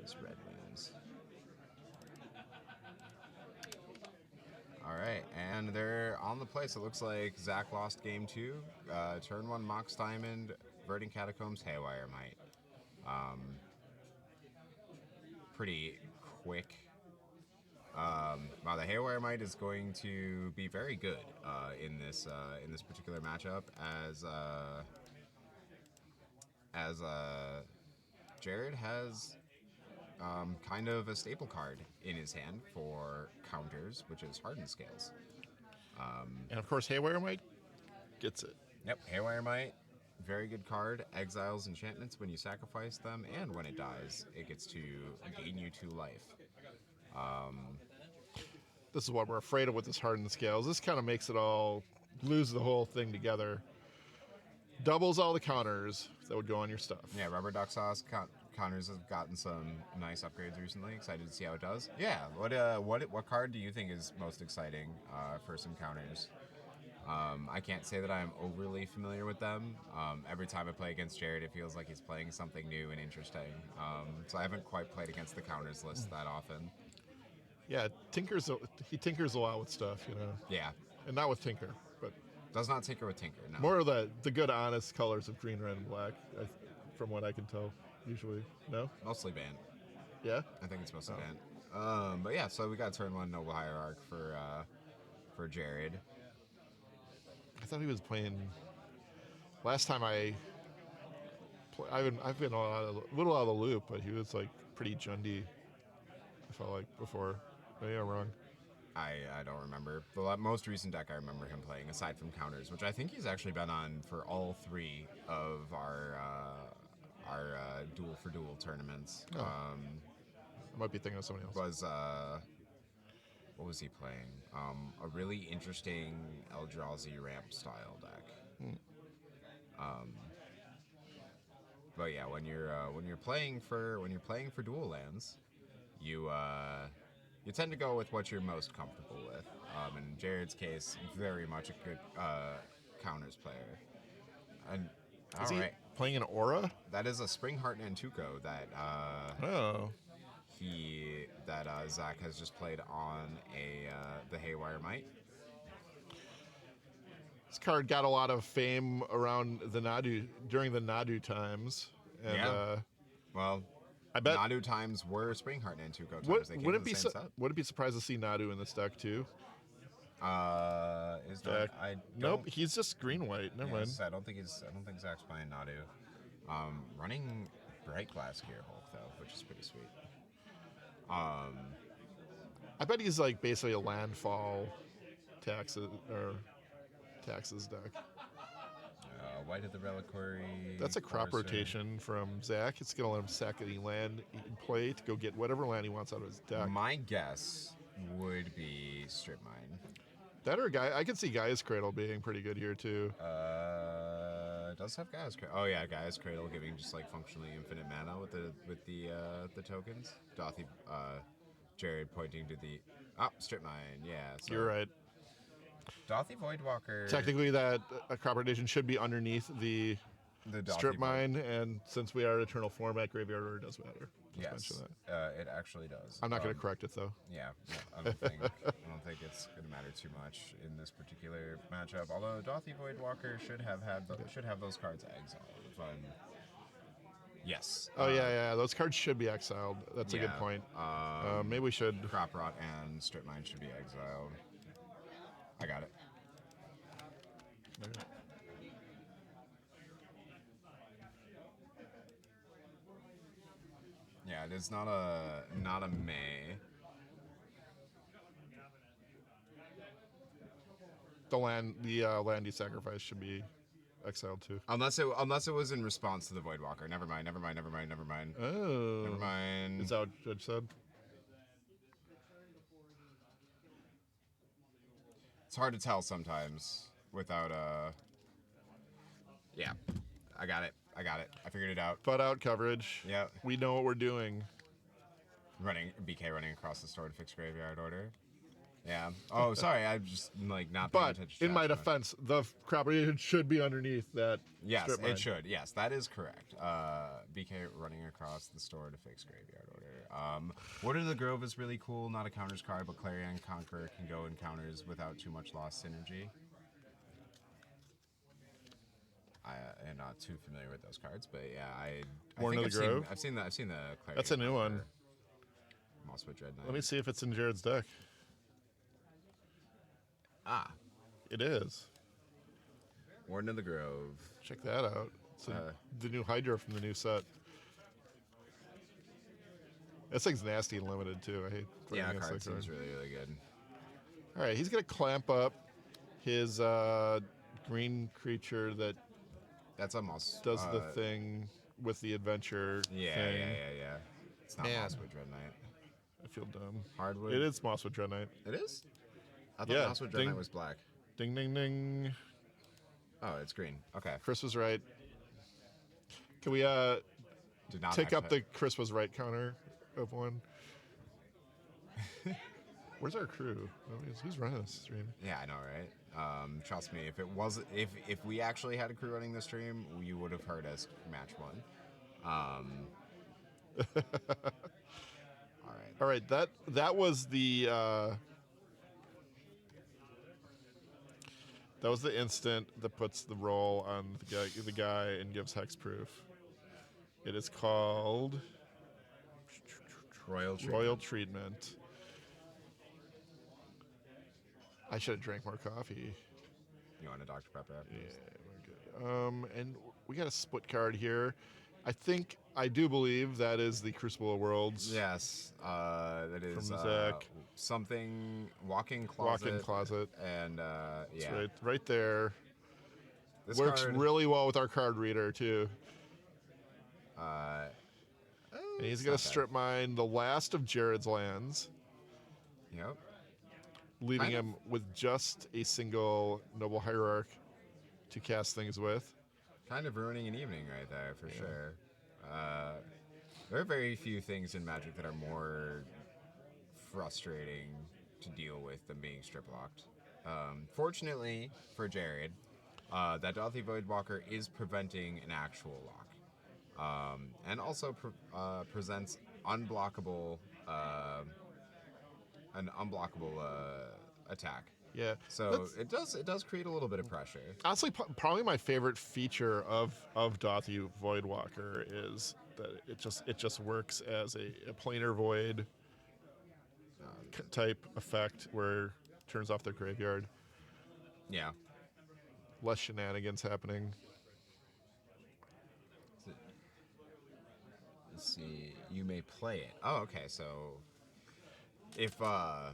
is red wins. All right, and they're on the place. It looks like Zach lost game 2. Turn 1, Mox Diamond, Verdant Catacombs, Haywire Might. Pretty quick. Wow, the Haywire Might is going to be very good in this particular matchup as Jared has kind of a staple card in his hand for counters, which is Hardened Scales. And of course, Haywire Mike gets it. Yep, Haywire Might, very good card. Exiles enchantments when you sacrifice them, and when it dies, it gets to gain you 2 life. This is what we're afraid of with this Hardened Scales. This kind of makes it all lose the whole thing together. Doubles all the counters that would go on your stuff. Yeah, Rubber Duck Sauce counters have gotten some nice upgrades recently. Excited to see how it does. Yeah, what card do you think is most exciting for some counters? I can't say that I'm overly familiar with them. Every time I play against Jared, it feels like he's playing something new and interesting. So I haven't quite played against the counters list that often. Yeah, he tinkers a lot with stuff, Yeah, and not with Tinker, but does not tinker with Tinker. No. more of the good, honest colors of green, red, and black, from what I can tell. Usually, no. Mostly banned. Yeah, I think it's mostly banned. But yeah, so we got turn 1 Noble Hierarch for Jared. I thought he was playing. Last time I've been a little out of the loop, but he was like pretty Jundy. I felt like before. Maybe I'm wrong. I don't remember. The most recent deck I remember him playing, aside from counters, which I think he's actually been on for all 3 of our Duel-for-Dual tournaments. Oh. I might be thinking of somebody else. Was what was he playing? A really interesting Eldrazi ramp style deck. But yeah, when you're playing for dual lands, you tend to go with what you're most comfortable with. In Jared's case, very much a good counters player. And Is all he right, playing an Aura? that is a Springheart Nantuko that Oh. Zach has just played on the Haywire Might. This card got a lot of fame around during the Nadu times. And, Yeah. Well, I bet Nadu times were Springheart Nantuko times. Would They came in the same set. it be surprised to see Nadu in this deck too? Is Deck. I Nope, don't- he's just green white. Never mind. Yes, I don't think Zach's playing Nadu. Running Bright Glass Gear Hulk though, which is pretty sweet. I bet he's like basically a landfall taxes deck. White of the Reliquary. That's a crop Forester. rotation from Zach. It's gonna let him sack any land he can play to go get whatever land he wants out of his deck. My guess would be Strip Mine. That or I could see Gaia's Cradle being pretty good here too. It does have Gaia's Cradle. Oh yeah, Gaia's Cradle giving just like functionally infinite mana with the tokens. Dothy, Jared pointing to the Strip Mine. Yeah, so You're right. Dothy Voidwalker. Technically, that crop rotation should be underneath the the strip Dothy mine, and since we are eternal format, graveyard order does matter. Just mention Yes, that. it actually does. I'm not going to correct it though. Yeah, no, I don't think it's going to matter too much in this particular matchup. Although Dothy Voidwalker should have those cards exiled. If I'm yes. Oh yeah, those cards should be exiled. That's a good Yeah, point. Maybe we should. Crop Rot and Strip Mine should be exiled. I got it. Yeah, it is not a May. The land you sacrifice should be exiled too. Unless it was in response to the Voidwalker. Never mind. Oh. Never mind. Is that what Judge said? It's hard to tell sometimes without Yeah, I got it. I figured it out. Butt out coverage. Yeah. We know what we're doing. BK running across the store to fix graveyard order. Yeah. Oh, sorry. I'm just like not paying But attention. To in that my too much. defense, the crop radiation should be underneath that Yes, strip mine. it should. Yes, that is correct. BK running across the store to fix graveyard order. Order of the Grove is really cool. Not a counters card, but Clarion Conqueror can go in counters without too much loss synergy. I am not too familiar with those cards, but yeah, I Warden think of the Grove? I've seen the Clarion. That's a new one. Mosswood Dread Knight. Let me see if it's in Jared's deck. Ah, It is. Warden of the Grove. Check that out. It's the new Hydra from the new set. That thing's nasty and limited too. I hate playing Yeah, against card that card. seems really good. All right, he's gonna clamp up his green creature that That's a moss. does the thing with the adventure Yeah, thing. yeah. It's not Man. Mosswood Dread Knight. I feel dumb. Hardwood. It is Mosswood Dread Knight. It is? I thought Yeah, Mosswood Dread ding. Knight was black. Ding, ding, ding. Oh, it's green. Okay. Chris was right. Can we Did not take up actually- the Chris was right counter of one? Where's our crew? Who's running this stream? Yeah, I know, right? Trust me, if we actually had a crew running the stream, you would have heard us match one. All right. All right, that was the instant that puts the roll on the guy and gives hexproof. It is called Royal Treatment. Royal Treatment. I should have drank more coffee. You want a Dr. Pepper after Yeah, this? we're good. And we got a split card here. I do believe that is the Crucible of Worlds. Yes, that is From Zach. something walk-in closet. Walk-in closet. And It's yeah, right there. this Works card, really well with our card reader too. And he's it's gonna not bad. strip mine the last of Jared's lands, Yep. leaving Kind of. him with just a single Noble Hierarch to cast things with. Kind of ruining an evening right there, for sure. There are very few things in Magic that are more frustrating to deal with than being strip locked. Fortunately for Jared, that Dothy Voidwalker is preventing an actual lock. And also presents unblockable, an unblockable attack. Yeah. So it does create a little bit of pressure. Honestly, probably my favorite feature of Dothy Voidwalker is that it just works as a planar void type effect where it turns off their graveyard. Yeah. Less shenanigans happening. Let's see. You may play it. Oh, okay. So, if Yeah,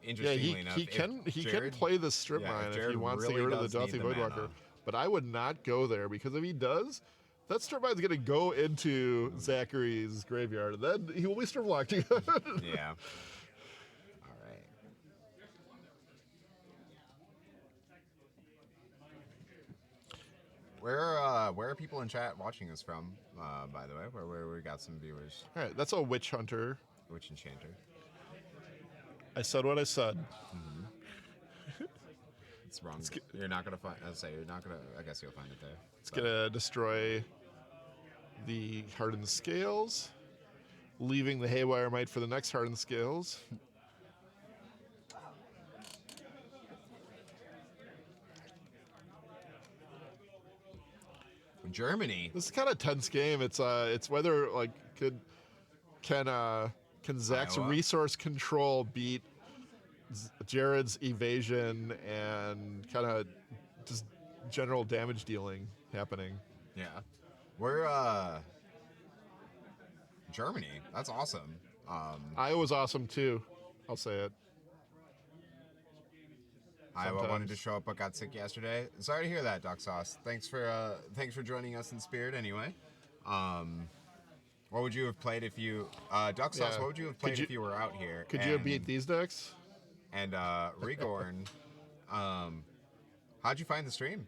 interestingly enough, he if can Jared- play the strip yeah, mine if he Jared wants to really get rid of the does need Dothy the Voidwalker. mana. But I would not go there because if he does, that strip mine's going to go into Zakori's graveyard, and then he will be strip locked again. Yeah. All right. Where are people in chat watching us from? By the way, where we got some viewers. All right, that's a Witch Hunter. Witch Enchanter. I said what I said. It's wrong. You're not gonna find. I say you're not gonna. I guess you'll find it there. It's going to destroy the Hardened Scales, leaving the Haywire Might for the next Hardened Scales. Germany. This is kind of a tense game. It's whether like can Zach's Iowa? resource control beat Jared's evasion and kind of just general damage dealing happening. Yeah. We're Germany. That's awesome. Iowa's awesome too. I'll say it. Iowa wanted Sometimes. to show up but got sick yesterday. Sorry to hear that, Duck Sauce. Thanks for joining us in spirit anyway. What would you have played if you Duck Sauce, Yeah. what would you have Could played you- if you were out here? Could you have beat these decks? And Rigorn, how'd you find the stream?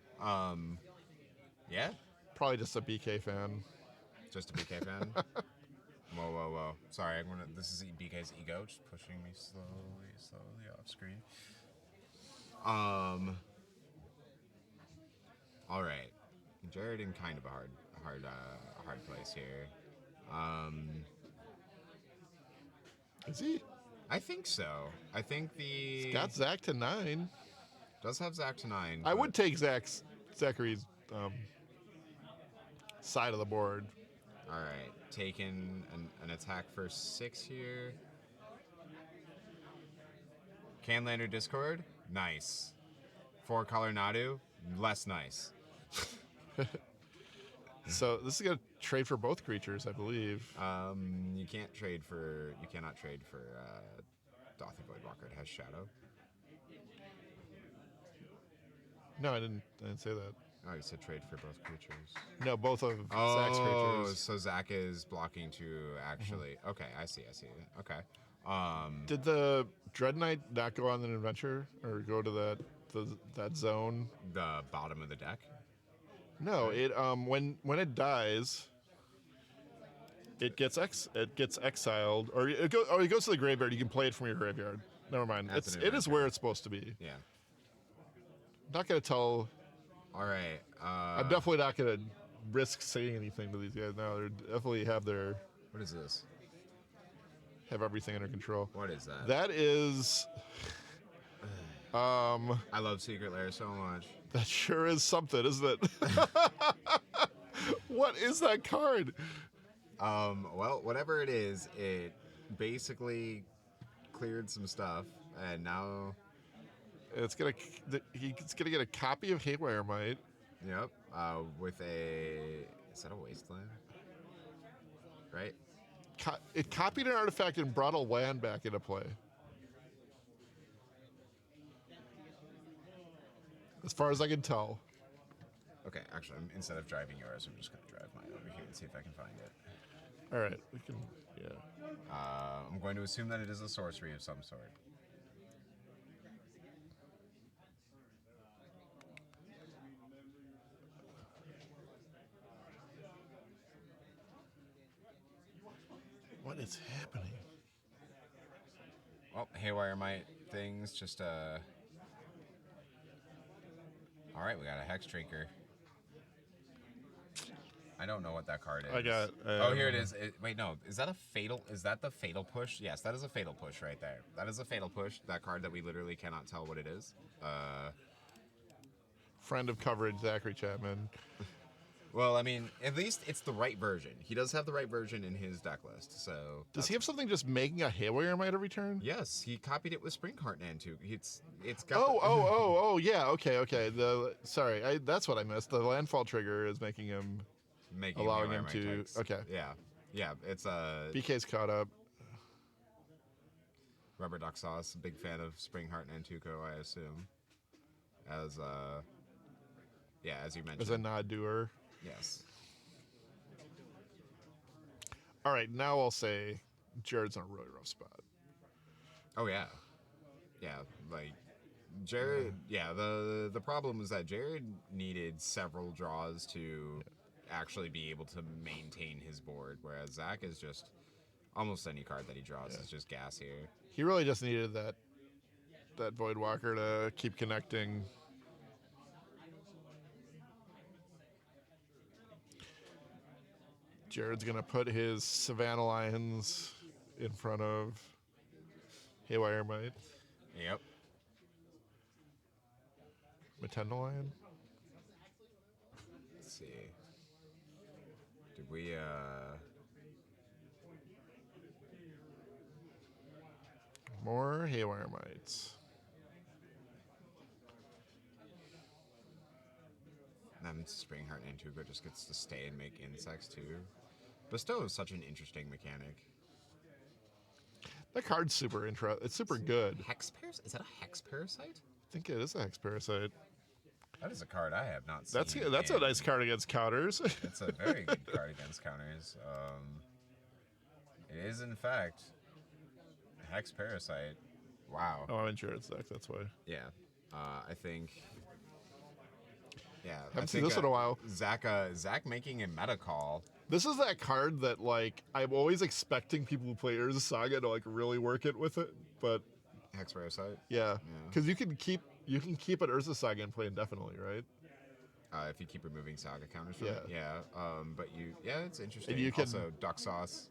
Yeah? Probably just a BK fan. Just a BK fan? Whoa. Sorry, I'm gonna. This is BK's ego, just pushing me slowly off screen. All right, Jared in kind of a hard place here. Is he? I think so. I think He's got Zach to 9. does have Zach to 9. I would take Zachary's side of the board. All right, taking an attack for 6 here. Canlander Discord, nice. 4 color Nadu, less nice. So this is gonna trade for both creatures, I believe. You cannot trade for Dothy Voidwalker. It has Shadow. No, I didn't say that. Oh, you said trade for both creatures. No, both of Zach's creatures. So Zach is blocking to actually. Okay, I see. Okay. Did the Dread Knight not go on an adventure or go to that zone? The bottom of the deck. No, it when it dies, it gets exiled, or it goes to the graveyard. You can play it from your graveyard. Never mind. It is where it's supposed to be. Yeah. Not gonna tell. All right. I'm definitely not gonna risk saying anything to these guys now. They definitely have What is this? have everything under control. What is that? That is. I love Secret Lair so much. That sure is something, isn't it? What is that card? Well, whatever it is, it basically cleared some stuff, and now. He's gonna get a copy of Haywire Might. Yep. With is that a wasteland? Right. It copied an artifact and brought a land back into play. As far as I can tell. Okay, actually, instead of driving yours, I'm just going to drive mine over here and see if I can find it. All right, we can, yeah. I'm going to assume that it is a sorcery of some sort. What is happening? Well, Haywire Might things, just, All right, we got a Hex Drinker. I don't know what that card is. I got. Oh, here it is. Wait, no. Is that a fatal? Is that the fatal push? Yes, that is a fatal push right there. That is a fatal push. That card that we literally cannot tell what it is. Friend of coverage, Zakori Chapman. Well, I mean, at least it's the right version. He does have the right version in his deck list. So does he have something just making a Haywire Might every turn? Yes, he copied it with Spring Heartland too. It's got. Oh, yeah. Okay. Sorry, that's what I missed. The landfall trigger is making him. Allowing him to. Types. Okay. Yeah. It's BK's caught up. Rubber Duck Sauce, big fan of Spring Heartland Tuco, I assume. As you mentioned. As a nod doer. Yes. All right, now I'll say Jared's in a really rough spot. Oh yeah, like Jared. Yeah, the problem is that Jared needed several draws to actually be able to maintain his board, whereas Zach is just almost any card that he draws is just gas here. He really just needed that Voidwalker to keep connecting. Jared's gonna put his Savannah Lions in front of Haywire Might. Yep. Matenda Lion. Let's see. Did we more Haywire Mites. Then Spring Heartland Tuco just gets to stay and make insects too. Bestow is such an interesting mechanic. That card's super interesting. It's super good. Hex Parasite? Is that a Hex Parasite? I think it is a Hex Parasite. That is a card I have not seen. That's a nice card against counters. It's a very good card against counters. It is, in fact, Hex Parasite. Wow. Oh, I'm in Jared's deck, that's why. Yeah. I think... Yeah. Haven't seen this in a while. Zach making a meta call This is that card that, like, I'm always expecting people who play Urza Saga to, like, really work it with it, but... Hex Parasite? Yeah. Because you can keep an Urza Saga and play indefinitely, right? If you keep removing Saga counters from it. Yeah. But it's interesting. And you can... Also, Duck Sauce.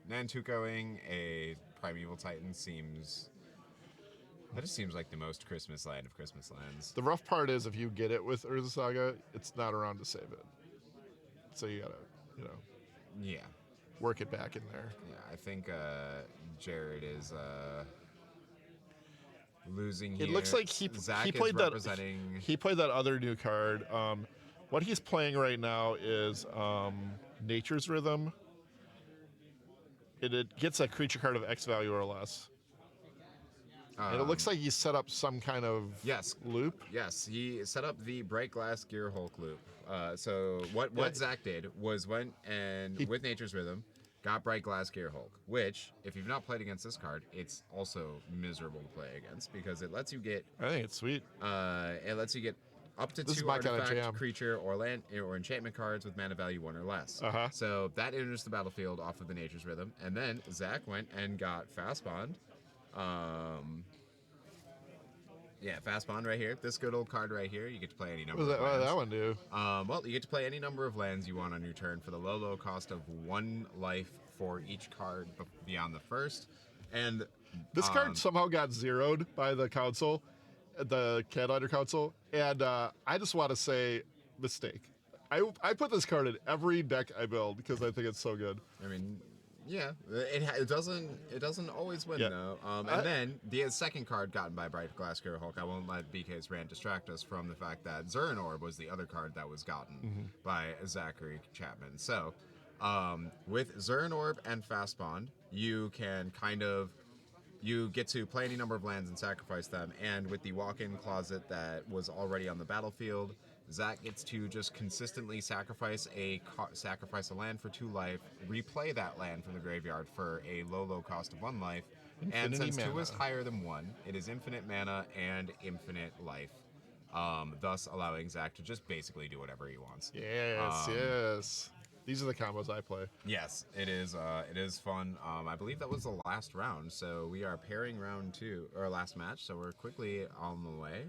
Nantukoing a Primeval Titan seems... That just seems like the most Christmas land of Christmas lands. The rough part is if you get it with Urza Saga, it's not around to save it. So you gotta, Yeah. work it back in there. Yeah, I think Jared is losing here. It looks like he played that other new card. What he's playing right now is Nature's Rhythm. It gets a creature card of X value or less. And it looks like he set up some kind of loop. Yes, he set up the Bright Glass Gear Hulk loop. So what Zach did was went and with Nature's Rhythm, got Bright Glass Gear Hulk, which, if you've not played against this card, it's also miserable to play against because it lets you get... I think it's sweet. It lets you get up to this 2 artifact, creature, or land or enchantment cards with mana value 1 or less. So that enters the battlefield off of the Nature's Rhythm. And then Zach went and got Fast Bond. Fast Bond right here. This good old card right here. You get to play any number of lands. What does that one do? Well, you get to play any number of lands you want on your turn for the low cost of 1 life for each card beyond the first. And this card somehow got zeroed by the council, the Canlander council, and I just want to say, mistake. I put this card in every deck I build because I think it's so good. I mean... Yeah, it doesn't always win though. And then the second card gotten by Bright Glass Gear Hulk, I won't let BK's rant distract us from the fact that Zurin Orb was the other card that was gotten by Zakori Chapman. So, with Zurin Orb and Fast Bond, you can you get to play any number of lands and sacrifice them. And with the walk-in closet that was already on the battlefield, Zach gets to just consistently sacrifice a land for 2 life, replay that land from the graveyard for a low cost of 1 life, and since 2 is higher than 1, it is infinite mana and infinite life, thus allowing Zach to just basically do whatever he wants. Yes. These are the combos I play. Yes, it is. It is fun. I believe that was the last round, so we are pairing round 2 or last match. So we're quickly on the way.